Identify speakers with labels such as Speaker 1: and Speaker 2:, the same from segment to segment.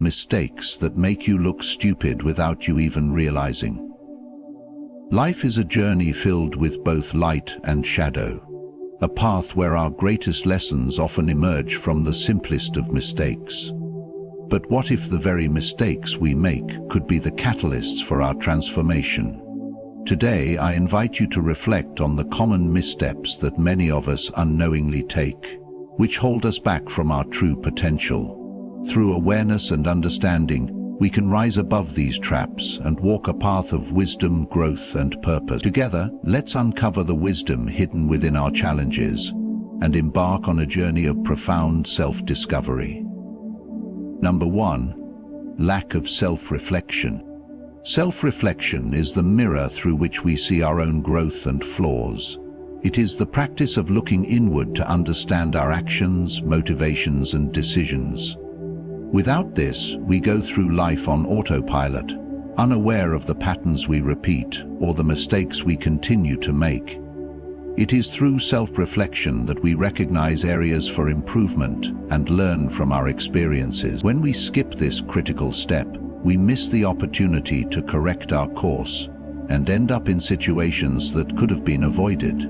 Speaker 1: mistakes that make you look stupid without you even realizing. Life is a journey filled with both light and shadow, a path where our greatest lessons often emerge from the simplest of mistakes. But what if the very mistakes we make could be the catalysts for our transformation? Today, I invite you to reflect on the common missteps that many of us unknowingly take, which hold us back from our true potential. Through awareness and understanding, we can rise above these traps and walk a path of wisdom, growth, and purpose. Together, let's uncover the wisdom hidden within our challenges and embark on a journey of profound self-discovery. Number 1. Lack of self-reflection. Self-reflection is the mirror through which we see our own growth and flaws. It is the practice of looking inward to understand our actions, motivations, and decisions. Without this, we go through life on autopilot, unaware of the patterns we repeat or the mistakes we continue to make. It is through self-reflection that we recognize areas for improvement and learn from our experiences. When we skip this critical step, we miss the opportunity to correct our course and end up in situations that could have been avoided.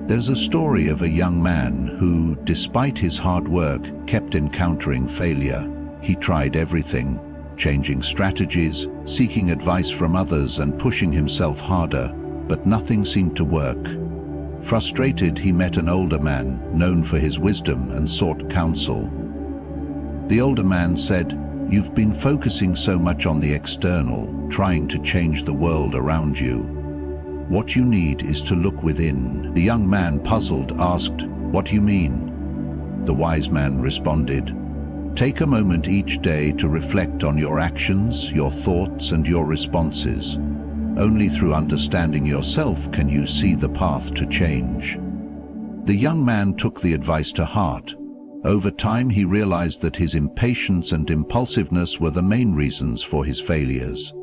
Speaker 1: There's a story of a young man who, despite his hard work, kept encountering failure. He tried everything, changing strategies, seeking advice from others, and pushing himself harder, but nothing seemed to work. Frustrated, he met an older man, known for his wisdom, and sought counsel. The older man said, "You've been focusing so much on the external, trying to change the world around you. What you need is to look within." The young man, puzzled, asked, "What do you mean?" The wise man responded, "Take a moment each day to reflect on your actions, your thoughts, and your responses. Only through understanding yourself can you see the path to change." The young man took the advice to heart. Over time, he realized that his impatience and impulsiveness were the main reasons for his failures.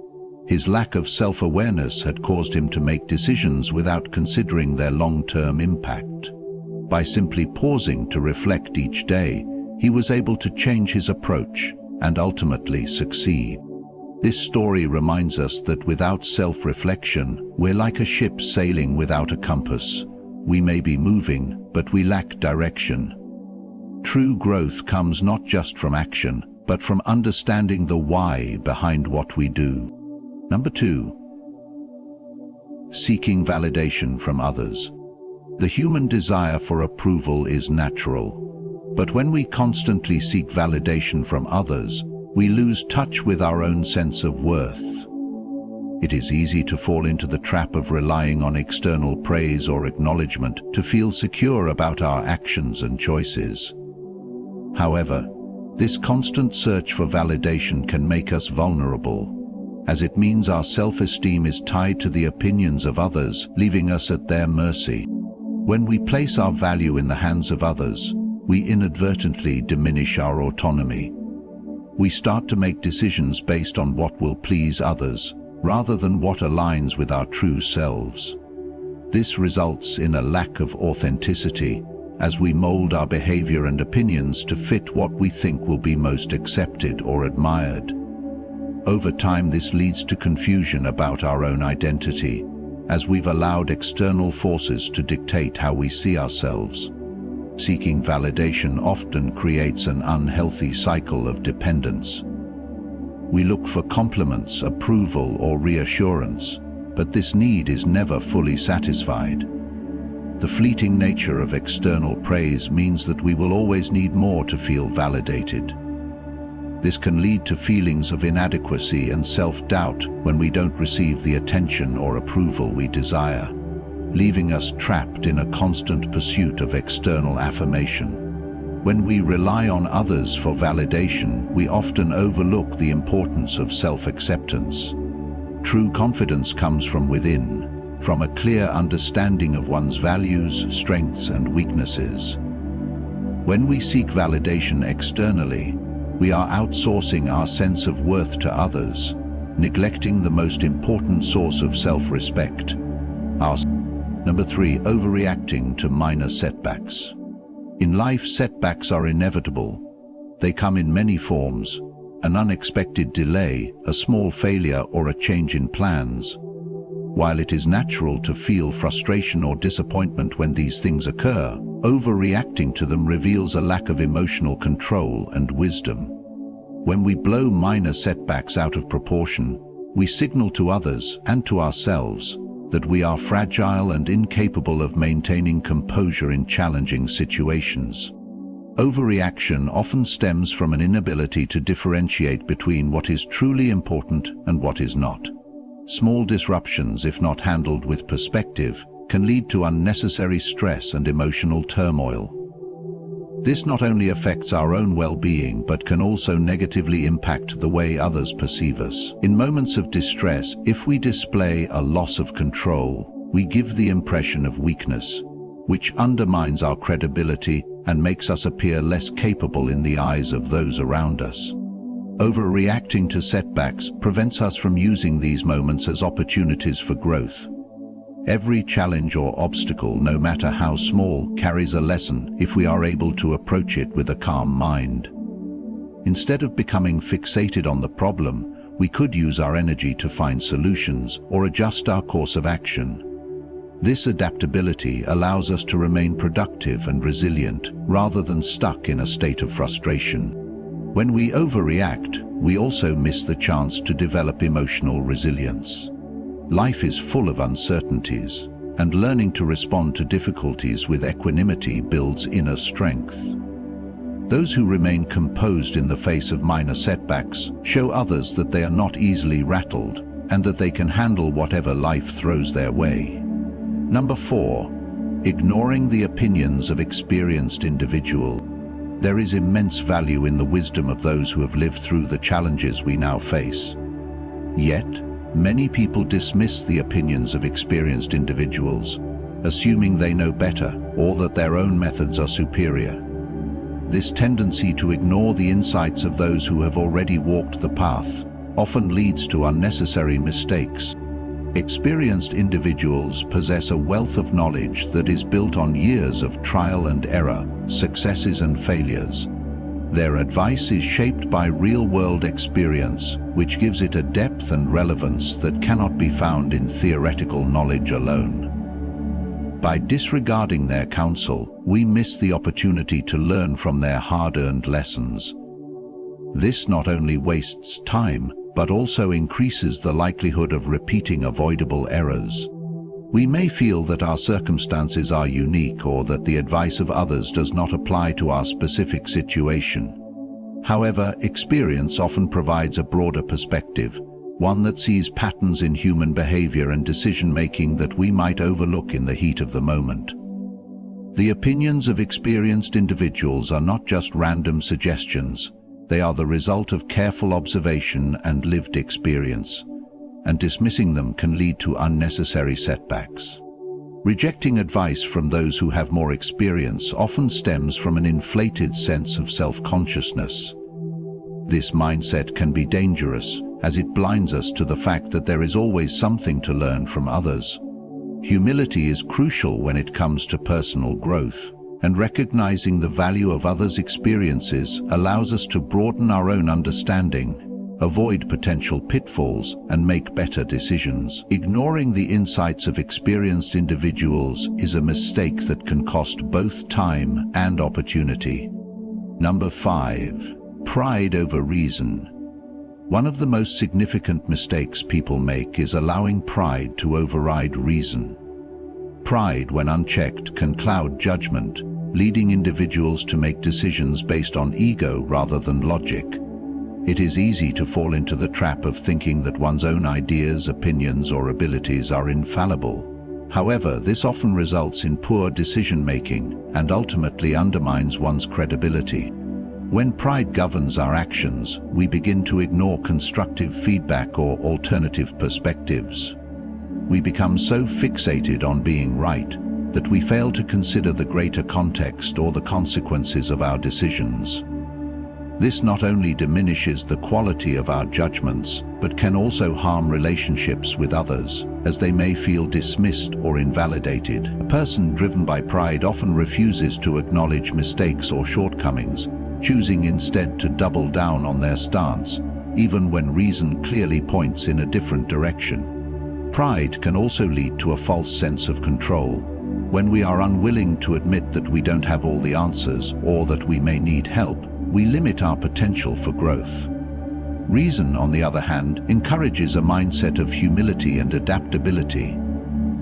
Speaker 1: His lack of self-awareness had caused him to make decisions without considering their long-term impact. By simply pausing to reflect each day, he was able to change his approach and ultimately succeed. This story reminds us that without self-reflection, we're like a ship sailing without a compass. We may be moving, but we lack direction. True growth comes not just from action, but from understanding the why behind what we do. Number 2. Seeking validation from others. The human desire for approval is natural. But when we constantly seek validation from others, we lose touch with our own sense of worth. It is easy to fall into the trap of relying on external praise or acknowledgement to feel secure about our actions and choices. However, this constant search for validation can make us vulnerable, as it means our self-esteem is tied to the opinions of others, leaving us at their mercy. When we place our value in the hands of others, we inadvertently diminish our autonomy. We start to make decisions based on what will please others, rather than what aligns with our true selves. This results in a lack of authenticity, as we mold our behavior and opinions to fit what we think will be most accepted or admired. Over time, this leads to confusion about our own identity, as we've allowed external forces to dictate how we see ourselves. Seeking validation often creates an unhealthy cycle of dependence. We look for compliments, approval, or reassurance, but this need is never fully satisfied. The fleeting nature of external praise means that we will always need more to feel validated. This can lead to feelings of inadequacy and self-doubt when we don't receive the attention or approval we desire, leaving us trapped in a constant pursuit of external affirmation. When we rely on others for validation, we often overlook the importance of self-acceptance. True confidence comes from within, from a clear understanding of one's values, strengths, and weaknesses. When we seek validation externally, we are outsourcing our sense of worth to others, neglecting the most important source of self-respect. Number 3, overreacting to minor setbacks. In life, setbacks are inevitable. They come in many forms: an unexpected delay, a small failure, or a change in plans. While it is natural to feel frustration or disappointment when these things occur, overreacting to them reveals a lack of emotional control and wisdom. When we blow minor setbacks out of proportion, we signal to others and to ourselves that we are fragile and incapable of maintaining composure in challenging situations. Overreaction often stems from an inability to differentiate between what is truly important and what is not. Small disruptions, if not handled with perspective, can lead to unnecessary stress and emotional turmoil. This not only affects our own well-being, but can also negatively impact the way others perceive us. In moments of distress, if we display a loss of control, we give the impression of weakness, which undermines our credibility and makes us appear less capable in the eyes of those around us. Overreacting to setbacks prevents us from using these moments as opportunities for growth. Every challenge or obstacle, no matter how small, carries a lesson if we are able to approach it with a calm mind. Instead of becoming fixated on the problem, we could use our energy to find solutions or adjust our course of action. This adaptability allows us to remain productive and resilient rather than stuck in a state of frustration. When we overreact, we also miss the chance to develop emotional resilience. Life is full of uncertainties, and learning to respond to difficulties with equanimity builds inner strength. Those who remain composed in the face of minor setbacks show others that they are not easily rattled and that they can handle whatever life throws their way. Number 4. Ignoring the opinions of experienced individuals. There is immense value in the wisdom of those who have lived through the challenges we now face. Yet, many people dismiss the opinions of experienced individuals, assuming they know better or that their own methods are superior. This tendency to ignore the insights of those who have already walked the path often leads to unnecessary mistakes. Experienced individuals possess a wealth of knowledge that is built on years of trial and error, successes and failures. Their advice is shaped by real-world experience, which gives it a depth and relevance that cannot be found in theoretical knowledge alone. By disregarding their counsel, we miss the opportunity to learn from their hard-earned lessons. This not only wastes time, but also increases the likelihood of repeating avoidable errors. We may feel that our circumstances are unique or that the advice of others does not apply to our specific situation. However, experience often provides a broader perspective, one that sees patterns in human behavior and decision-making that we might overlook in the heat of the moment. The opinions of experienced individuals are not just random suggestions. They are the result of careful observation and lived experience, and dismissing them can lead to unnecessary setbacks. Rejecting advice from those who have more experience often stems from an inflated sense of self-consciousness. This mindset can be dangerous, as it blinds us to the fact that there is always something to learn from others. Humility is crucial when it comes to personal growth, and recognizing the value of others' experiences allows us to broaden our own understanding, avoid potential pitfalls, and make better decisions. Ignoring the insights of experienced individuals is a mistake that can cost both time and opportunity. Number 5. Pride over reason. One of the most significant mistakes people make is allowing pride to override reason. Pride, when unchecked, can cloud judgment, leading individuals to make decisions based on ego rather than logic. It is easy to fall into the trap of thinking that one's own ideas, opinions, or abilities are infallible. However, this often results in poor decision-making and ultimately undermines one's credibility. When pride governs our actions, we begin to ignore constructive feedback or alternative perspectives. We become so fixated on being right that we fail to consider the greater context or the consequences of our decisions. This not only diminishes the quality of our judgments, but can also harm relationships with others, as they may feel dismissed or invalidated. A person driven by pride often refuses to acknowledge mistakes or shortcomings, choosing instead to double down on their stance, even when reason clearly points in a different direction. Pride can also lead to a false sense of control. When we are unwilling to admit that we don't have all the answers or that we may need help, we limit our potential for growth. Reason, on the other hand, encourages a mindset of humility and adaptability.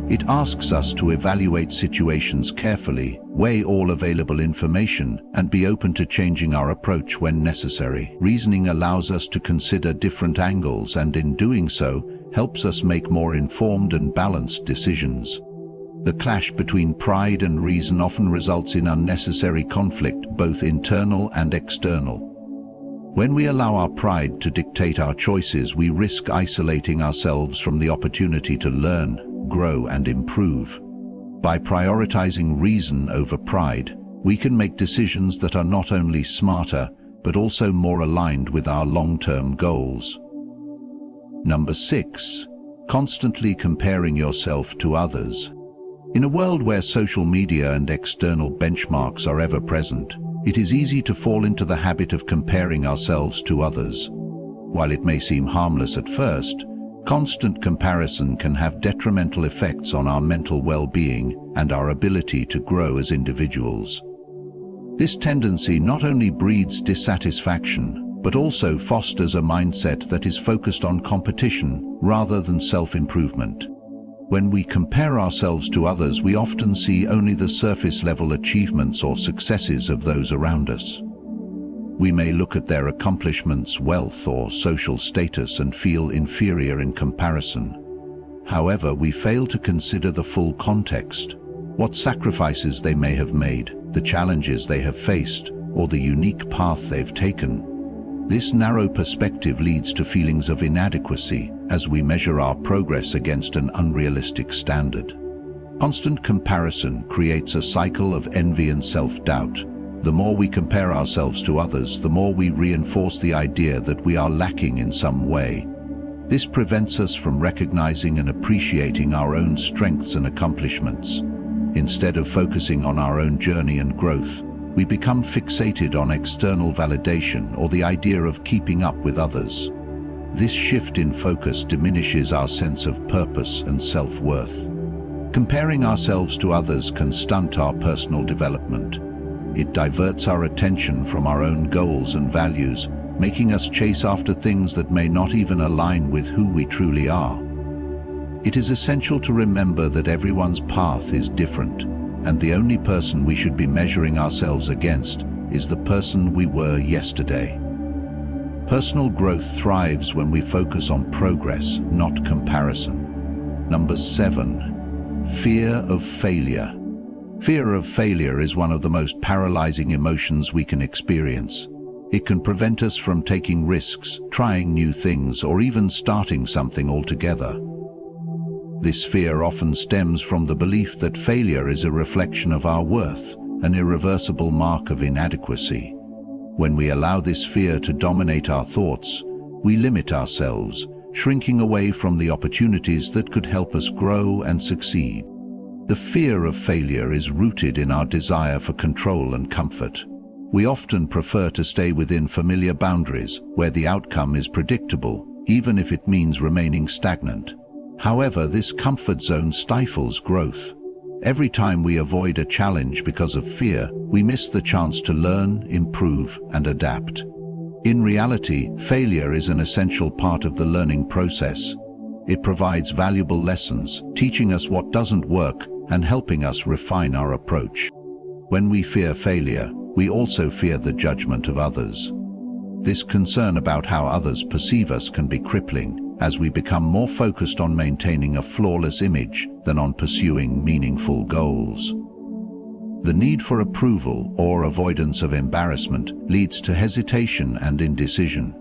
Speaker 1: It asks us to evaluate situations carefully, weigh all available information, and be open to changing our approach when necessary. Reasoning allows us to consider different angles and, in doing so, helps us make more informed and balanced decisions. The clash between pride and reason often results in unnecessary conflict, both internal and external. When we allow our pride to dictate our choices, we risk isolating ourselves from the opportunity to learn, grow, and improve. By prioritizing reason over pride, we can make decisions that are not only smarter, but also more aligned with our long-term goals. Number 6. Constantly comparing yourself to others. In a world where social media and external benchmarks are ever present, it is easy to fall into the habit of comparing ourselves to others. While it may seem harmless at first, constant comparison can have detrimental effects on our mental well-being and our ability to grow as individuals. This tendency not only breeds dissatisfaction, but also fosters a mindset that is focused on competition rather than self-improvement. When we compare ourselves to others, we often see only the surface-level achievements or successes of those around us. We may look at their accomplishments, wealth, or social status and feel inferior in comparison. However, we fail to consider the full context, what sacrifices they may have made, the challenges they have faced, or the unique path they've taken. This narrow perspective leads to feelings of inadequacy as we measure our progress against an unrealistic standard. Constant comparison creates a cycle of envy and self-doubt. The more we compare ourselves to others, the more we reinforce the idea that we are lacking in some way. This prevents us from recognizing and appreciating our own strengths and accomplishments. Instead of focusing on our own journey and growth, we become fixated on external validation or the idea of keeping up with others. This shift in focus diminishes our sense of purpose and self-worth. Comparing ourselves to others can stunt our personal development. It diverts our attention from our own goals and values, making us chase after things that may not even align with who we truly are. It is essential to remember that everyone's path is different, and the only person we should be measuring ourselves against is the person we were yesterday. Personal growth thrives when we focus on progress, not comparison. Number 7. Fear of failure. Fear of failure is one of the most paralyzing emotions we can experience. It can prevent us from taking risks, trying new things, or even starting something altogether. This fear often stems from the belief that failure is a reflection of our worth, an irreversible mark of inadequacy. When we allow this fear to dominate our thoughts, we limit ourselves, shrinking away from the opportunities that could help us grow and succeed. The fear of failure is rooted in our desire for control and comfort. We often prefer to stay within familiar boundaries, where the outcome is predictable, even if it means remaining stagnant. However, this comfort zone stifles growth. Every time we avoid a challenge because of fear, we miss the chance to learn, improve, and adapt. In reality, failure is an essential part of the learning process. It provides valuable lessons, teaching us what doesn't work and helping us refine our approach. When we fear failure, we also fear the judgment of others. This concern about how others perceive us can be crippling, as we become more focused on maintaining a flawless image than on pursuing meaningful goals. The need for approval or avoidance of embarrassment leads to hesitation and indecision.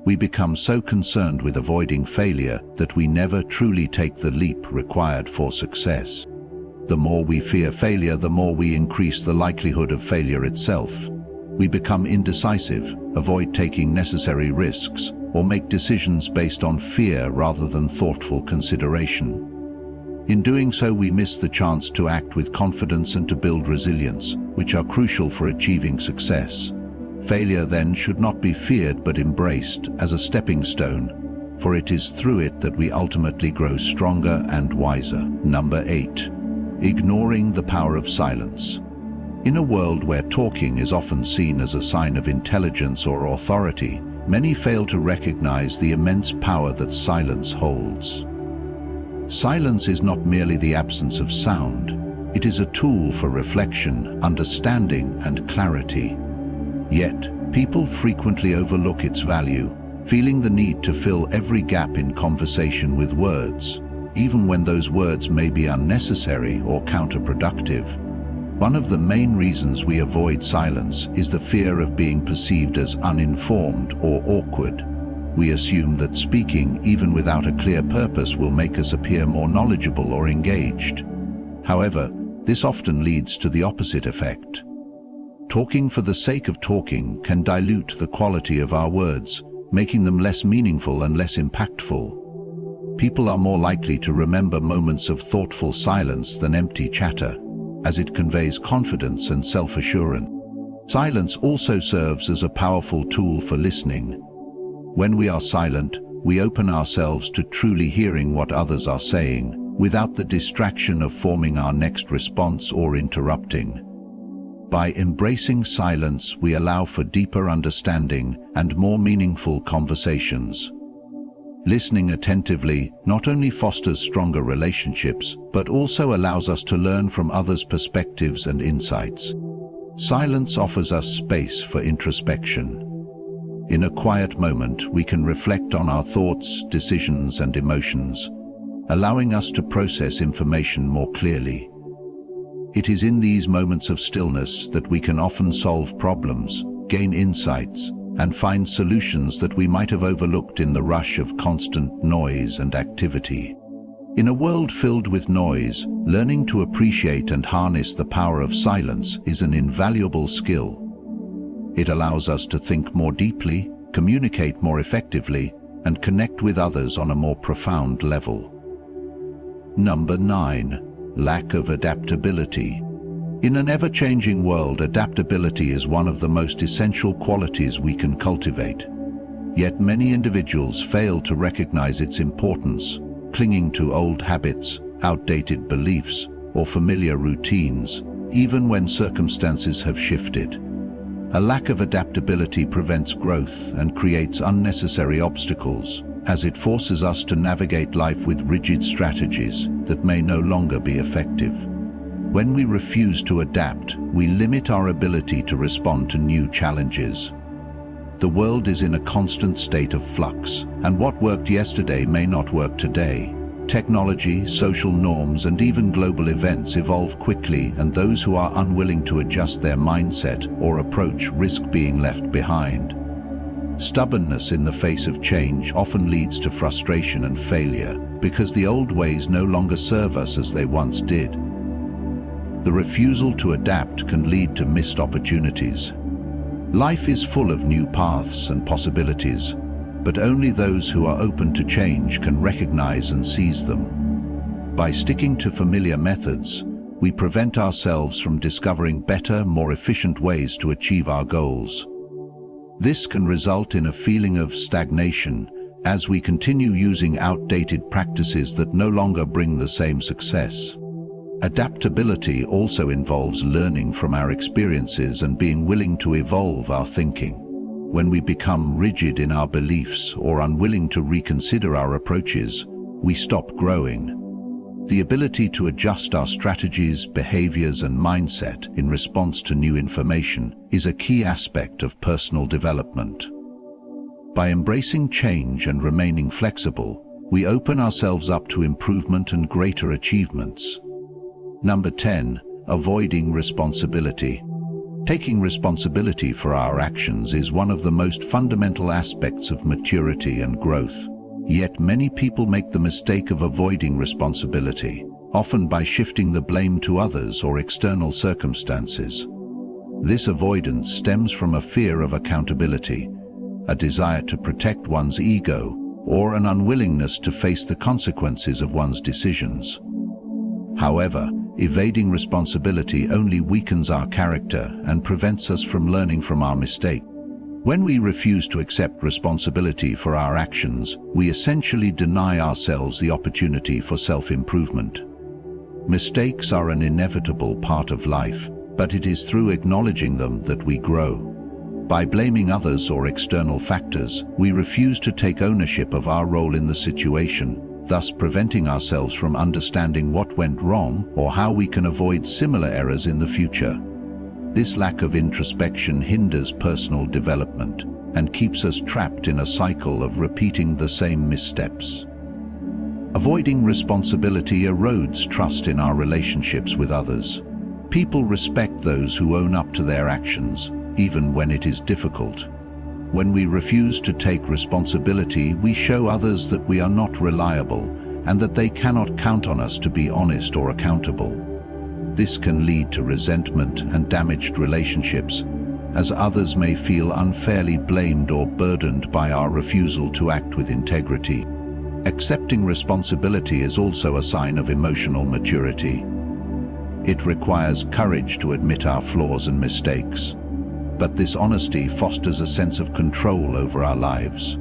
Speaker 1: We become so concerned with avoiding failure that we never truly take the leap required for success. The more we fear failure, the more we increase the likelihood of failure itself. We become indecisive, avoid taking necessary risks, or make decisions based on fear rather than thoughtful consideration. In doing so, we miss the chance to act with confidence and to build resilience, which are crucial for achieving success. Failure then should not be feared but embraced as a stepping stone, for it is through it that we ultimately grow stronger and wiser. Number 8. Ignoring the power of silence. In a world where talking is often seen as a sign of intelligence or authority, many fail to recognize the immense power that silence holds. Silence is not merely the absence of sound. It is a tool for reflection, understanding, and clarity. Yet, people frequently overlook its value, feeling the need to fill every gap in conversation with words, even when those words may be unnecessary or counterproductive. One of the main reasons we avoid silence is the fear of being perceived as uninformed or awkward. We assume that speaking, even without a clear purpose, will make us appear more knowledgeable or engaged. However, this often leads to the opposite effect. Talking for the sake of talking can dilute the quality of our words, making them less meaningful and less impactful. People are more likely to remember moments of thoughtful silence than empty chatter, as it conveys confidence and self-assurance. Silence also serves as a powerful tool for listening. When we are silent, we open ourselves to truly hearing what others are saying, without the distraction of forming our next response or interrupting. By embracing silence, we allow for deeper understanding and more meaningful conversations. Listening attentively not only fosters stronger relationships, but also allows us to learn from others' perspectives and insights. Silence offers us space for introspection. In a quiet moment, we can reflect on our thoughts, decisions, and emotions, allowing us to process information more clearly. It is in these moments of stillness that we can often solve problems, gain insights, and find solutions that we might have overlooked in the rush of constant noise and activity. In a world filled with noise, learning to appreciate and harness the power of silence is an invaluable skill. It allows us to think more deeply, communicate more effectively, and connect with others on a more profound level. Number 9. Lack of adaptability. In an ever-changing world, adaptability is one of the most essential qualities we can cultivate. Yet many individuals fail to recognize its importance, clinging to old habits, outdated beliefs, or familiar routines, even when circumstances have shifted. A lack of adaptability prevents growth and creates unnecessary obstacles, as it forces us to navigate life with rigid strategies that may no longer be effective. When we refuse to adapt, we limit our ability to respond to new challenges. The world is in a constant state of flux, and what worked yesterday may not work today. Technology, social norms, and even global events evolve quickly, and those who are unwilling to adjust their mindset or approach risk being left behind. Stubbornness in the face of change often leads to frustration and failure, because the old ways no longer serve us as they once did. The refusal to adapt can lead to missed opportunities. Life is full of new paths and possibilities, but only those who are open to change can recognize and seize them. By sticking to familiar methods, we prevent ourselves from discovering better, more efficient ways to achieve our goals. This can result in a feeling of stagnation as we continue using outdated practices that no longer bring the same success. Adaptability also involves learning from our experiences and being willing to evolve our thinking. When we become rigid in our beliefs or unwilling to reconsider our approaches, we stop growing. The ability to adjust our strategies, behaviors, and mindset in response to new information is a key aspect of personal development. By embracing change and remaining flexible, we open ourselves up to improvement and greater achievements. Number 10. Avoiding responsibility. Taking responsibility for our actions is one of the most fundamental aspects of maturity and growth. Yet many people make the mistake of avoiding responsibility, often by shifting the blame to others or external circumstances. This avoidance stems from a fear of accountability, a desire to protect one's ego, or an unwillingness to face the consequences of one's decisions. However, evading responsibility only weakens our character and prevents us from learning from our mistakes. When we refuse to accept responsibility for our actions, we essentially deny ourselves the opportunity for self-improvement. Mistakes are an inevitable part of life, but it is through acknowledging them that we grow. By blaming others or external factors, we refuse to take ownership of our role in the situation, thus preventing ourselves from understanding what went wrong or how we can avoid similar errors in the future. This lack of introspection hinders personal development and keeps us trapped in a cycle of repeating the same missteps. Avoiding responsibility erodes trust in our relationships with others. People respect those who own up to their actions, even when it is difficult. When we refuse to take responsibility, we show others that we are not reliable and that they cannot count on us to be honest or accountable. This can lead to resentment and damaged relationships, as others may feel unfairly blamed or burdened by our refusal to act with integrity. Accepting responsibility is also a sign of emotional maturity. It requires courage to admit our flaws and mistakes, but this honesty fosters a sense of control over our lives.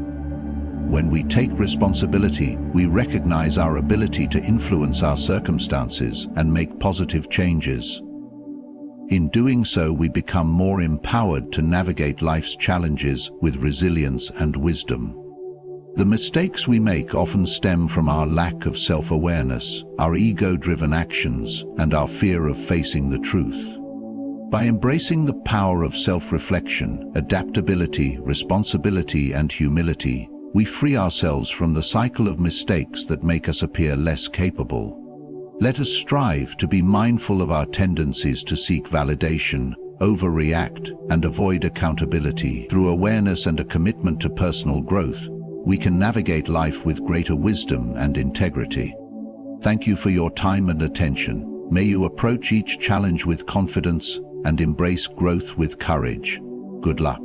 Speaker 1: When we take responsibility, we recognize our ability to influence our circumstances and make positive changes. In doing so, we become more empowered to navigate life's challenges with resilience and wisdom. The mistakes we make often stem from our lack of self-awareness, our ego-driven actions, and our fear of facing the truth. By embracing the power of self-reflection, adaptability, responsibility, and humility, we free ourselves from the cycle of mistakes that make us appear less capable. Let us strive to be mindful of our tendencies to seek validation, overreact, and avoid accountability. Through awareness and a commitment to personal growth, we can navigate life with greater wisdom and integrity. Thank you for your time and attention. May you approach each challenge with confidence and embrace growth with courage. Good luck.